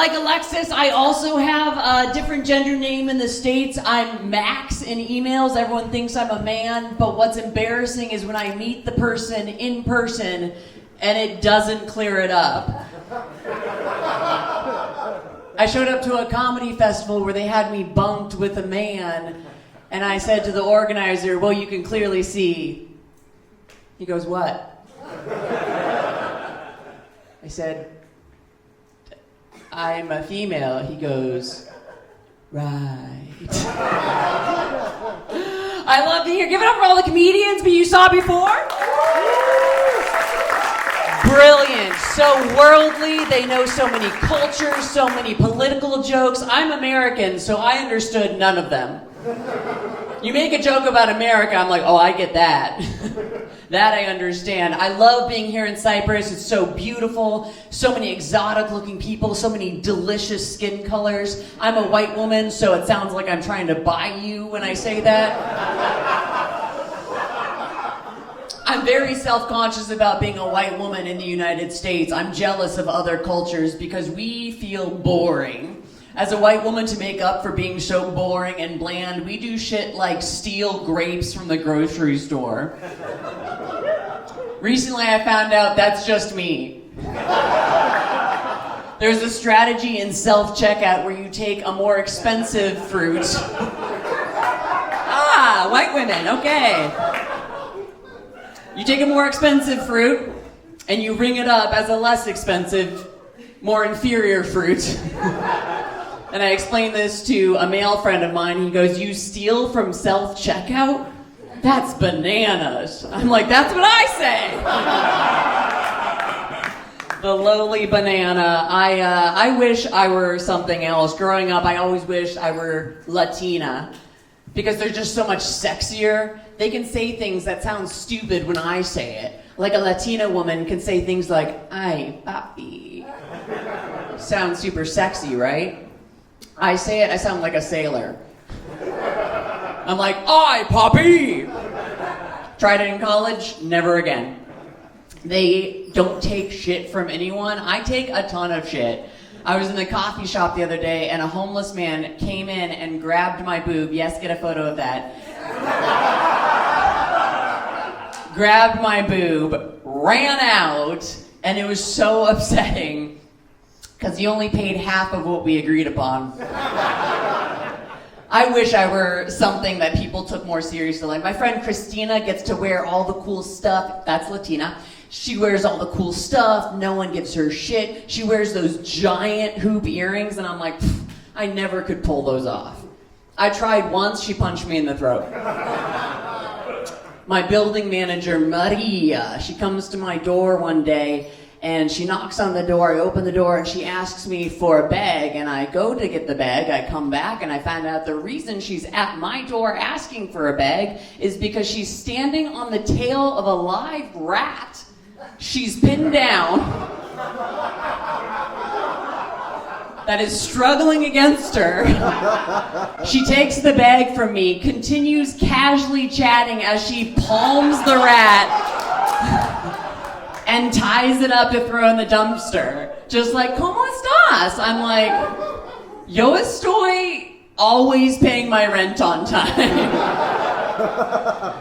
like Alexis, I also have a different gender name in the States. I'm Max in emails. Everyone thinks I'm a man, but what's embarrassing is when I meet the person in person and it doesn't clear it up. I showed up to a comedy festival where they had me bunked with a man, and I said to the organizer, well, you can clearly see. He goes, what? I said, I'm a female. He goes, right. I love to hear. Give it up for all the comedians you saw before. Brilliant. So worldly. They know so many cultures, so many political jokes. I'm American, so I understood none of them. You make a joke about America, I'm like, oh, I get that. That I understand. I love being here in Cyprus. It's so beautiful. So many exotic looking people. So many delicious skin colors. I'm a white woman, so it sounds like I'm trying to buy you when I say that. I'm very self-conscious about being a white woman in the United States. I'm jealous of other cultures because we feel boring. As a white woman, to make up for being so boring and bland, we do shit like steal grapes from the grocery store. Recently, I found out that's just me. There's a strategy in self-checkout where you take a more expensive fruit. Ah, white women, okay. You take a more expensive fruit and you ring it up as a less expensive, more inferior fruit. And I explained this to a male friend of mine. He goes, you steal from self-checkout? That's bananas. I'm like, that's what I say. The lowly banana. I wish I were something else. Growing up, I always wished I were Latina because they're just so much sexier. They can say things that sound stupid when I say it. Like a Latina woman can say things like, ay, papi. Sounds super sexy, right? I say it, I sound like a sailor. I'm like, ay, papi! Tried it in college, never again. They don't take shit from anyone. I take a ton of shit. I was in the coffee shop the other day and a homeless man came in and grabbed my boob. Yes, get a photo of that. Grabbed my boob, ran out, and it was so upsetting because he only paid half of what we agreed upon. I wish I were something that people took more seriously. Like my friend Christina gets to wear all the cool stuff. That's Latina. She wears all the cool stuff. No one gives her shit. She wears those giant hoop earrings, and I'm like, I never could pull those off. I tried once. She punched me in the throat. My building manager, Maria, she comes to my door one day, and she knocks on the door. I open the door and she asks me for a bag, and I go to get the bag. I come back and I find out the reason she's at my door asking for a bag is because she's standing on the tail of a live rat. She's pinned down. That is struggling against her. She takes the bag from me, continues casually chatting as she palms the rat and ties it up to throw in the dumpster. Just like, ¿cómo estás? I'm like, yo estoy always paying my rent on time.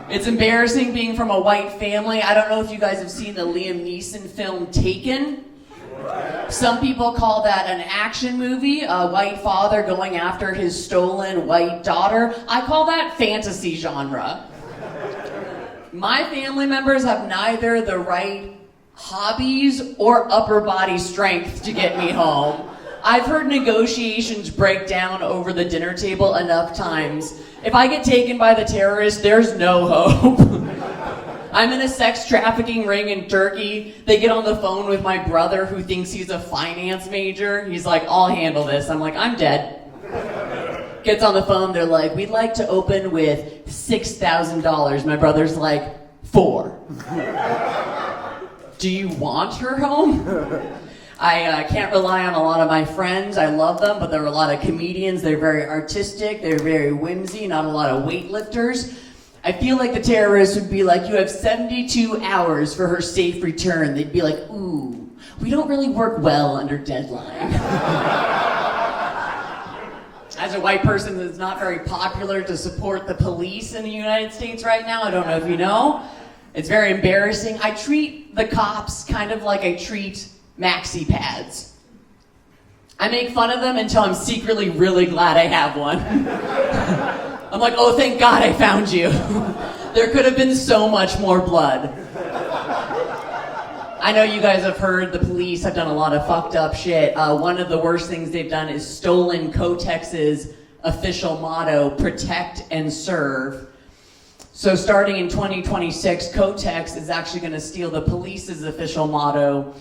It's embarrassing being from a white family. I don't know if you guys have seen the Liam Neeson film Taken. Some people call that an action movie, a white father going after his stolen white daughter. I call that fantasy genre. My family members have neither the right hobbies or upper body strength to get me home. I've heard negotiations break down over the dinner table enough times. If I get taken by the terrorists, there's no hope. I'm in a sex trafficking ring in Turkey. They get on the phone with my brother who thinks he's a finance major. He's like, I'll handle this. I'm like, I'm dead. Gets on the phone, they're like, we'd like to open with $6,000. My brother's like, 4. Do you want her home? I can't rely on a lot of my friends. I love them, but there are a lot of comedians. They're very artistic. They're very whimsy. Not a lot of weightlifters. I feel like the terrorists would be like, you have 72 hours for her safe return. They'd be like, ooh, We don't really work well under deadline. As a white person that's not very popular to support the police in the United States right now, I don't know if you know, it's very embarrassing. I treat the cops kind of like I treat maxi pads. I make fun of them until I'm secretly really glad I have one. I'm like, oh, thank God I found you. There could have been so much more blood. I know you guys have heard the police have done a lot of fucked up shit. One of the worst things they've done is stolen Kotex's official motto, protect and serve. So starting in 2026, Kotex is actually going to steal the police's official motto,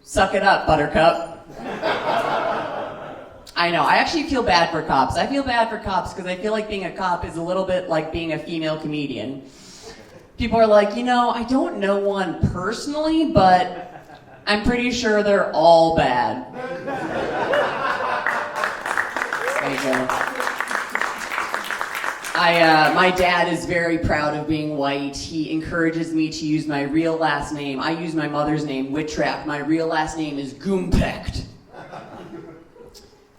suck it up, Buttercup. I know, I actually feel bad for cops. I feel bad for cops because I feel like being a cop is a little bit like being a female comedian. People are like, you know, I don't know one personally, but I'm pretty sure they're all bad. There you go. My dad is very proud of being white. He encourages me to use my real last name. I use my mother's name, Wittrack. My real last name is Gumpecht.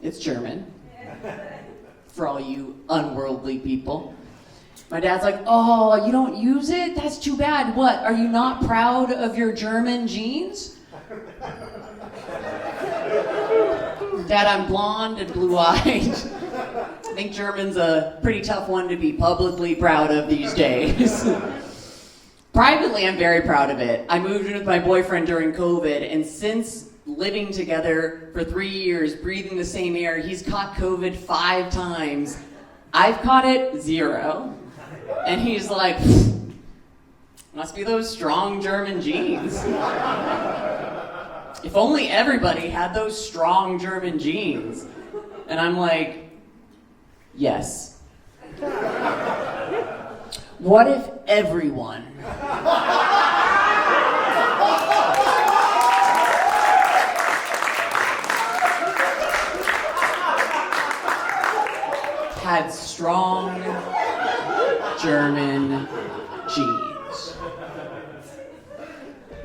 It's German. For all you unworldly people. My dad's like, oh, you don't use it? That's too bad. What, are you not proud of your German genes? Dad, I'm blonde and blue-eyed. I think German's a pretty tough one to be publicly proud of these days. Privately, I'm very proud of it. I moved in with my boyfriend during COVID, and since living together for 3 years, breathing the same air, he's caught COVID 5 times. I've caught it 0. And he's like, must be those strong German genes. If only everybody had those strong German genes. And I'm like, yes. What if everyone had strong German genes?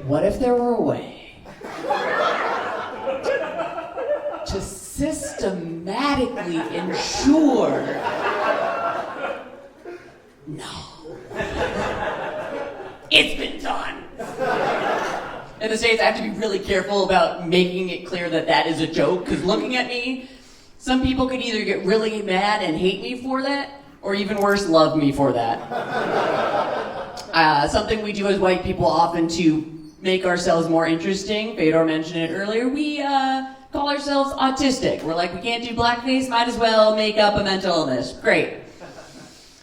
What if there were a way to systematically ensure? No. It's been done. In the States, I have to be really careful about making it clear that that is a joke, because looking at me, some people could either get really mad and hate me for that, or even worse, love me for that. Something we do as white people often to make ourselves more interesting, Fedor mentioned it earlier, we call ourselves autistic. We're like, we can't do blackface, might as well make up a mental illness. Great.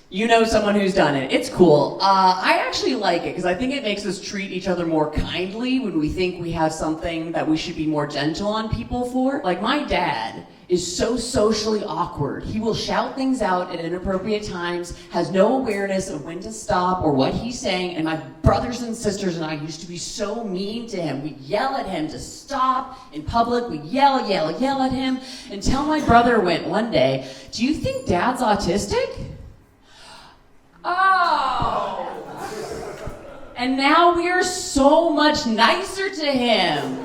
You know someone who's done it. It's cool. I actually like it because I think it makes us treat each other more kindly when we think we have something that we should be more gentle on people for. Like, my dad is so socially awkward. He will shout things out at inappropriate times, has no awareness of when to stop or what he's saying, and my brothers and sisters and I used to be so mean to him. We'd yell at him to stop in public. We'd yell at him, until my brother went one day, "Do you think Dad's autistic?" Oh. And now we are so much nicer to him.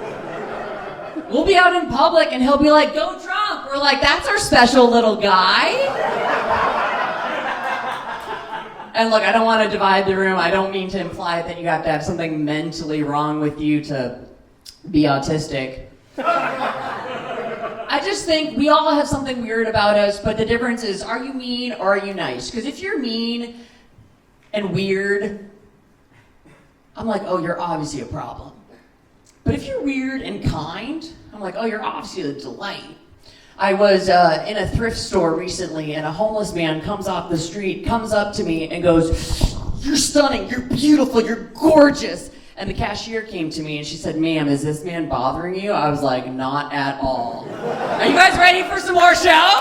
We'll be out in public and he'll be like, "Go Trump." We're like, "That's our special little guy." And look, I don't want to divide the room. I don't mean to imply that you have to have something mentally wrong with you to be autistic. I just think we all have something weird about us, but the difference is, are you mean or are you nice? Because if you're mean and weird, I'm like, oh, you're obviously a problem. But if you're weird and kind, I'm like, oh, you're obviously a delight. I was in a thrift store recently, and a homeless man comes off the street, comes up to me and goes, "You're stunning, you're beautiful, you're gorgeous." And the cashier came to me and she said, "Ma'am, is this man bothering you?" I was like, not at all. Are you guys ready for some more show?